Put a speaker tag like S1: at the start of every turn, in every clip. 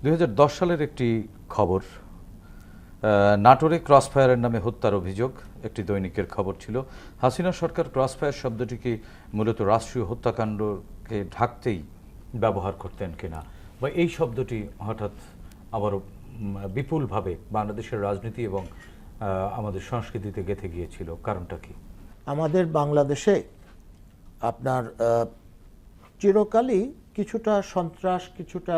S1: 2010 সালের একটি খবর, নাটোরে ক্রসফায়ারের নামে হত্যার অভিযোগ একটি দৈনিকের খবর ছিল। হাসিনা সরকার ক্রসফায়ার শব্দটিকে মূলত রাষ্ট্রীয় হত্যাকাণ্ডকে ঢাকতেই ব্যবহার করতেন কিনা, বা এই শব্দটি হঠাৎ আবারও বিপুলভাবে বাংলাদেশের রাজনীতি এবং আমাদের সংস্কৃতিতে গেঁথে গিয়েছিল, কারণটা কি?
S2: আমাদের বাংলাদেশে আপনার চিরকালই কিছুটা সন্ত্রাস, কিছুটা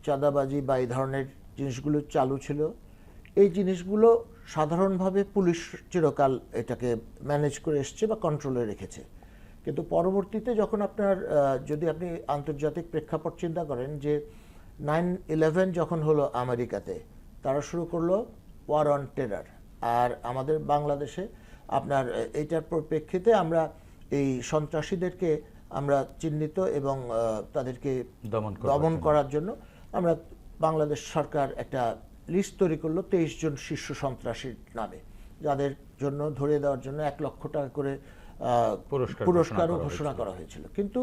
S2: চাঁদাবাজি বা এই ধরনের জিনিসগুলো চালু ছিল। এই জিনিসগুলো সাধারণভাবে পুলিশ চিরকাল এটাকে ম্যানেজ করে এসছে বা কন্ট্রোলে রেখেছে। কিন্তু পরবর্তীতে যখন আপনার যদি আপনি আন্তর্জাতিক প্রেক্ষাপট চিন্তা করেন, যে 9/11 যখন হলো আমেরিকাতে, তারা শুরু করলো ওয়ার অন টেরর। আর আমাদের বাংলাদেশে আপনার এইটার পরিপ্রেক্ষিতে আমরা এই সন্ত্রাসীদেরকে আমরা চিহ্নিত এবং তাদেরকে দমন করার জন্য আমরা বাংলাদেশ সরকার একটা লিস্ট তৈরি করলো 23 জন শীর্ষ সন্ত্রাসীর নামে, যাদের জন্য ধরিয়ে দেওয়ার জন্য 1 লক্ষ টাকা করে পুরস্কারও ঘোষণা করা হয়েছিল। কিন্তু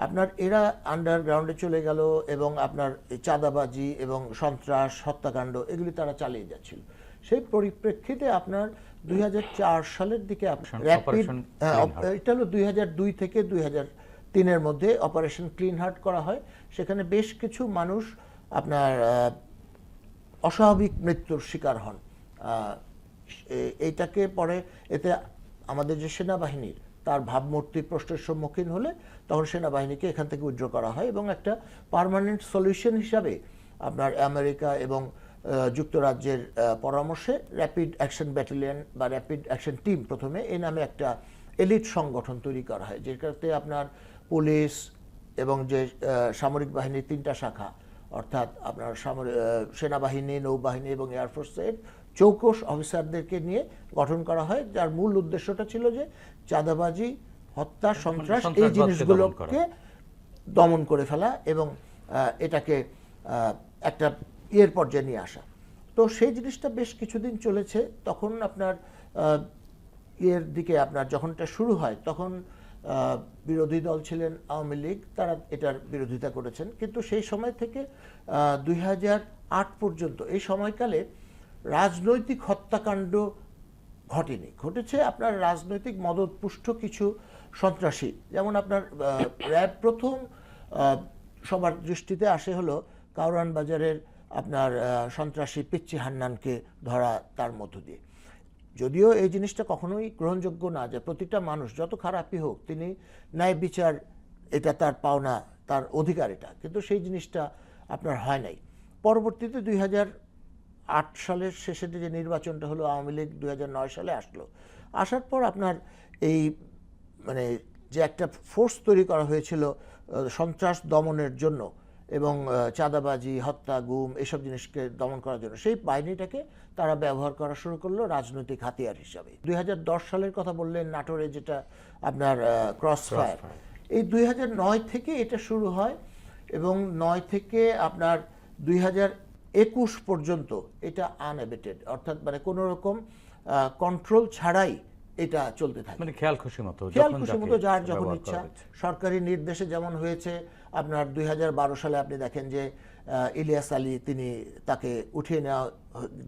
S2: আপনার এরা আন্ডারগ্রাউন্ডে চলে গেল এবং আপনার চাঁদাবাজি এবং সন্ত্রাস, হত্যাকাণ্ড এগুলি তারা চালিয়ে যাচ্ছিল। সেই পরিপ্রেক্ষিতে আপনার 2004 সালের দিকে র্যাপিড, এটা হলো 2002 থেকে 2003-এর মধ্যে অপারেশন ক্লিন হার্ট করা হয়। সেখানে বেশ কিছু মানুষ আপনার অস্বাভাবিক মৃত্যুর শিকার হন। এইটাকে পরে এতে আমাদের যে সেনাবাহিনীর তার ভাবমূর্তি প্রশ্নের সম্মুখীন হলে তখন সেনাবাহিনীকে এখান থেকে উইথড্র করা হয় এবং একটা পার্মানেন্ট সলিউশন হিসাবে আপনার আমেরিকা এবং যুক্তরাজ্যের পরামর্শে র্যাপিড অ্যাকশন ব্যাটালিয়ন বা র্যাপিড অ্যাকশন টিম প্রথমে এই নামে একটা এলিট সংগঠন তৈরি করা হয়, যেটাতে আপনার পুলিশ এবং যে সামরিক বাহিনীর 3টা শাখা, অর্থাৎ আপনার সেনাবাহিনী, নৌবাহিনী এবং এয়ারফোর্সের চৌকস অফিসারদেরকে নিয়ে গঠন করা হয়, যার মূল উদ্দেশ্যটা ছিল যে চাঁদাবাজি, হত্যা, সন্ত্রাস এই জিনিসগুলোকে দমন করে ফেলা এবং এটাকে একটা পর্যায়ে নিয়ে আসা। তো সেই জিনিসটা বেশ কিছুদিন চলেছে। তখন আপনার দিকে আপনার যখন এটা শুরু হয় তখন বিরোধী দল ছিলেন আওয়ামী লীগ, তারা এটার বিরোধিতা করেছেন। কিন্তু সেই সময় থেকে 2008 পর্যন্ত এই সময়কালে রাজনৈতিক হত্যাকাণ্ড ঘটেনি। ঘটেছে আপনার রাজনৈতিক মদতপুষ্ট কিছু সন্ত্রাসী, যেমন আপনার র্যাব প্রথম সবার দৃষ্টিতে আসে হলো কাউরান বাজারের আপনার সন্ত্রাসী পিচ্চি হান্নানকে ধরা, তার মধ্য দিয়ে। যদিও এই জিনিসটা কখনোই গ্রহণযোগ্য না যে প্রতিটা মানুষ যত খারাপই হোক তিনি ন্যায় বিচার, এটা তার পাওনা, তার অধিকার এটা, কিন্তু সেই জিনিসটা আপনার হয় নাই। পরবর্তীতে 2008 সালের শেষের যে নির্বাচনটা হলো, আওয়ামী লীগ 2009 সালে আসলো। আসার পর আপনার এই মানে যে একটা ফোর্স তৈরি করা হয়েছিল সন্ত্রাস দমনের জন্য এবং চাঁদাবাজি, হত্যা, গুম এসব জিনিসকে দমন করার জন্য, সেই বাহিনীটাকে তারা ব্যবহার করা শুরু করলো রাজনৈতিক হাতিয়ার হিসাবে। 2010 সালের কথা বললেন, নাটোরে যেটা আপনার ক্রসফায়ার, এই 2009 থেকে এটা শুরু হয় এবং 9 থেকে আপনার 2021 পর্যন্ত এটা আনএবেটেড, অর্থাৎ মানে কোনো রকম কন্ট্রোল ছাড়াই এটা চলতে থাকে,
S1: মানে খেয়াল খুশি মতো
S2: যার যখন ইচ্ছা, সরকারি নির্দেশে যেমন হয়েছে। আপনার 2012 সালে আপনি দেখেন যে ইলিয়াস আলী তাকে উঠিয়ে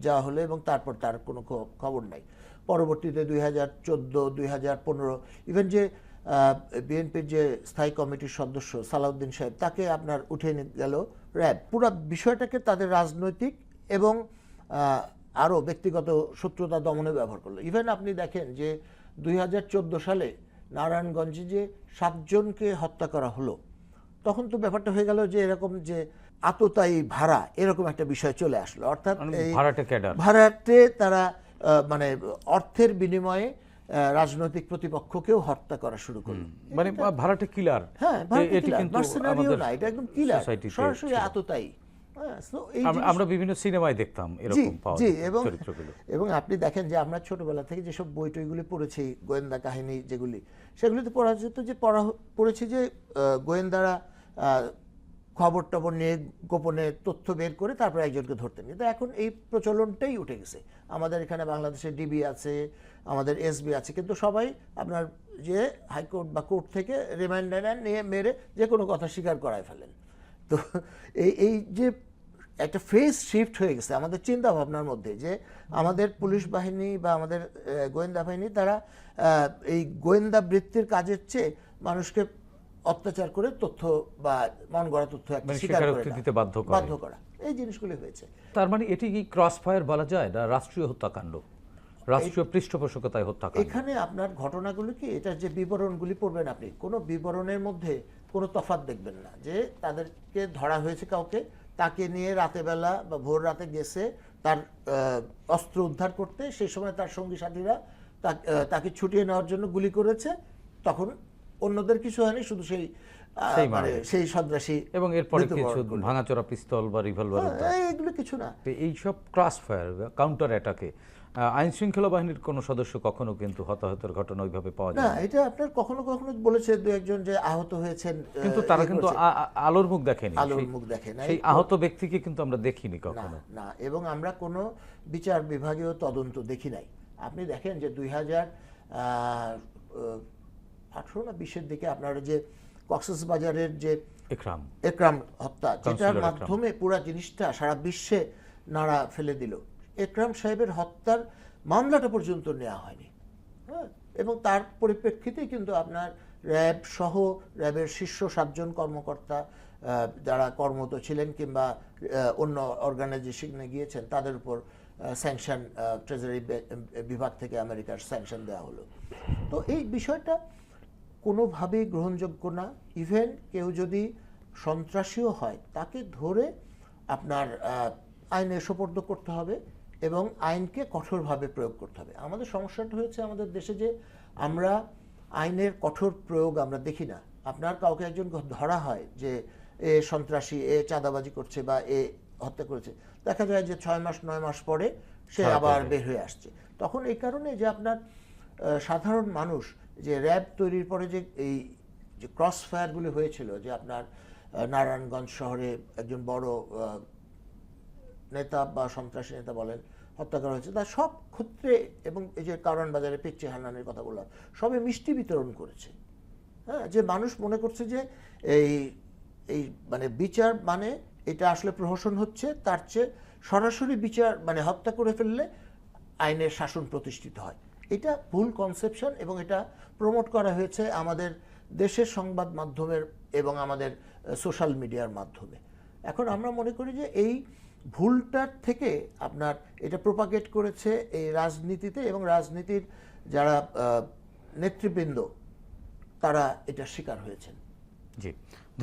S2: যাওয়া হলো এবং তারপর তার কোনো খবর নাই। পরবর্তীতে 2014, 2015 ইভেন যে বিএনপির যে স্থায়ী কমিটির সদস্য সালাউদ্দিন সাহেব, তাকে আপনার উঠিয়ে গেল র্যাব। পুরো বিষয়টাকে তাদের রাজনৈতিক এবং আরও ব্যক্তিগত শত্রুতা দমনে ব্যবহার করলো। ইভেন আপনি দেখেন যে 2014 সালে নারায়ণগঞ্জে যে 7 জনকে হত্যা করা হলো, তখন তো ব্যাপারটা হয়ে গেল যে এরকম যে আততায়ী ভাড়া, এরকম একটা বিষয় চলে আসলো। অর্থাৎ ভাড়াটে তারা মানে অর্থের বিনিময়ে রাজনৈতিক প্রতিপক্ষকেও হত্যা করা শুরু করলো।
S1: মানে ভাড়াটে কিলার,
S2: হ্যাঁ, এটা একদম কিলার, সরাসরি আততায়ী।
S1: আমরা বিভিন্ন সিনেমায় দেখতাম এরকম চরিত্রগুলো।
S2: এবং আপনি দেখেন যে আমরা ছোটবেলা থেকে যেসব বই টইগুলি পড়েছি, গোয়েন্দা কাহিনী যেগুলি, সেগুলিতে পড়া যেত যে পড়েছি যে গোয়েন্দারা খবর টবর নিয়ে গোপনে তথ্য বের করে তারপর একজনকে ধরতেন। কিন্তু এখন এই প্রচলনটাই উঠে গেছে। আমাদের এখানে বাংলাদেশে ডিবি আছে, আমাদের এসবি আছে, কিন্তু সবাই আপনার যে হাইকোর্ট বা কোর্ট থেকে রিমাইন্ডার নিয়ে মেরে যে কোনো কথা স্বীকার করায় ফেলেন। তো এই যে একটা ফেজ শিফট হয়ে গেছে আমাদের চিন্তা ভাবনার মধ্যে, যে আমাদের পুলিশ বাহিনী বা আমাদের গোয়েন্দা বাহিনী তারা এই গোয়েন্দা বৃত্তির কাজের চেয়ে মানুষকে অত্যাচার করে তথ্য বা মন গড়া তথ্য একটা
S1: মানে
S2: স্বীকার করে
S1: স্বীকারোক্তি দিতে বাধ্য
S2: করা, এই জিনিসগুলি হয়েছে।
S1: তার মানে এটি কি ক্রস ফায়ার বলা যায় না রাষ্ট্রীয় হত্যাকাণ্ড, রাষ্ট্রীয় পৃষ্ঠপোষকতায় হত্যাকাণ্ড?
S2: এখানে আপনার ঘটনাগুলো কি, এটা যে বিবরণগুলি পড়বেন আপনি, কোনো বিবরণের মধ্যে কোনো তফাৎ দেখবেন না, যে তাদেরকে ধরা হয়েছে কাউকে, তাকে নিয়ে রাতে বেলা বা ভোর রাতে গেছে তার অস্ত্র উদ্ধার করতে, সেই সময় তার সঙ্গী সাথীরা তাকে ছুটিয়ে নেওয়ার জন্য গুলি করেছে, তখন অন্যদের কিছু হয়নি, শুধু সেই সন্ত্রাসী
S1: এবং এরপরে কিছু ভাঙাচোরা পিস্তল বা রিভলভার,
S2: এগুলো কিছু না।
S1: এইসব ক্রস ফায়ার কাউন্টার অ্যাটাকে আইন শৃঙ্খলা বাহিনীর কোনো সদস্য কখনো কিন্তু হতাহতের ঘটনা ওইভাবে পাওয়া যায়
S2: না। এটা আপনার কখনো কখনো বলেছে দু একজন যে আহত হয়েছেন,
S1: কিন্তু তারা কিন্তু আলোর মুখ দেখেনি,
S2: আলোর মুখ দেখে না,
S1: সেই আহত ব্যক্তিকে কিন্তু আমরা দেখিনি কখনো
S2: না। এবং আমরা কোনো বিচার বিভাগীয় তদন্ত দেখি নাই। আপনি দেখেন যে 2018 না 20-এর দিকে আপনার যে কক্সবাজারের যে একরাম হত্যা, যেটার মাধ্যমে পুরা জিনিসটা সারা বিশ্বে নাড়া ফেলে দিল, একরাম সাহেবের হত্যার মামলাটা পর্যন্ত নেওয়া হয়নি। হ্যাঁ, এবং তার পরিপ্রেক্ষিতে কিন্তু আপনার র্যাব সহ র্যাবের শীর্ষ 7 জন কর্মকর্তা যারা কর্মরত ছিলেন কিংবা অন্য অর্গানাইজেশনে গিয়েছেন, তাদের উপর স্যাংশন ট্রেজারি বিভাগ থেকে আমেরিকার স্যাংশন দেওয়া হলো। তো এই বিষয়টা কোনোভাবেই গ্রহণযোগ্য না। ইভেন কেউ যদি সন্ত্রাসীও হয়, তাকে ধরে আপনার আইনে সোপর্দ করতে হবে এবং আইনকে কঠোরভাবে প্রয়োগ করতে হবে। আমাদের সমস্যাটা হয়েছে আমাদের দেশে যে আমরা আইনের কঠোর প্রয়োগ আমরা দেখি না। আপনার কাউকে একজন ধরা হয় যে এ সন্ত্রাসী, এ চাঁদাবাজি করছে বা এ হত্যা করেছে, দেখা যায় যে 6 মাস 9 মাস পরে সে আবার বের হয়ে আসছে। তখন এই কারণে যে আপনার সাধারণ মানুষ, যে র্যাব তৈরির পরে যে এই যে ক্রস ফায়ারগুলি হয়েছিল, যে আপনার নারায়ণগঞ্জ শহরে একজন বড় নেতা বা সন্ত্রাসী নেতা বলেন হত্যা করা হয়েছে, তার সব ক্ষেত্রে, এবং এই যে কারণ বাজারে পিচ্চি হান্নানের কথা বললাম, সবে মিষ্টি বিতরণ করেছে। হ্যাঁ, যে মানুষ মনে করছে যে এই মানে বিচার মানে এটা আসলে প্রহসন হচ্ছে, তার চেয়ে সরাসরি বিচার মানে হত্যা করে ফেললে আইনের শাসন প্রতিষ্ঠিত হয়। এটা ভুল কনসেপশন, এবং এটা প্রমোট করা হয়েছে আমাদের দেশের সংবাদ মাধ্যমের এবং আমাদের সোশ্যাল মিডিয়ার মাধ্যমে। এখন আমরা মনে করি যে এই ভুলটার থেকে আপনার এটা প্রোপাগেট করেছে এই রাজনীতিতে, এবং রাজনীতির যারা নেতৃবৃন্দ তারা এটা শিকার হয়েছেন।
S1: জি।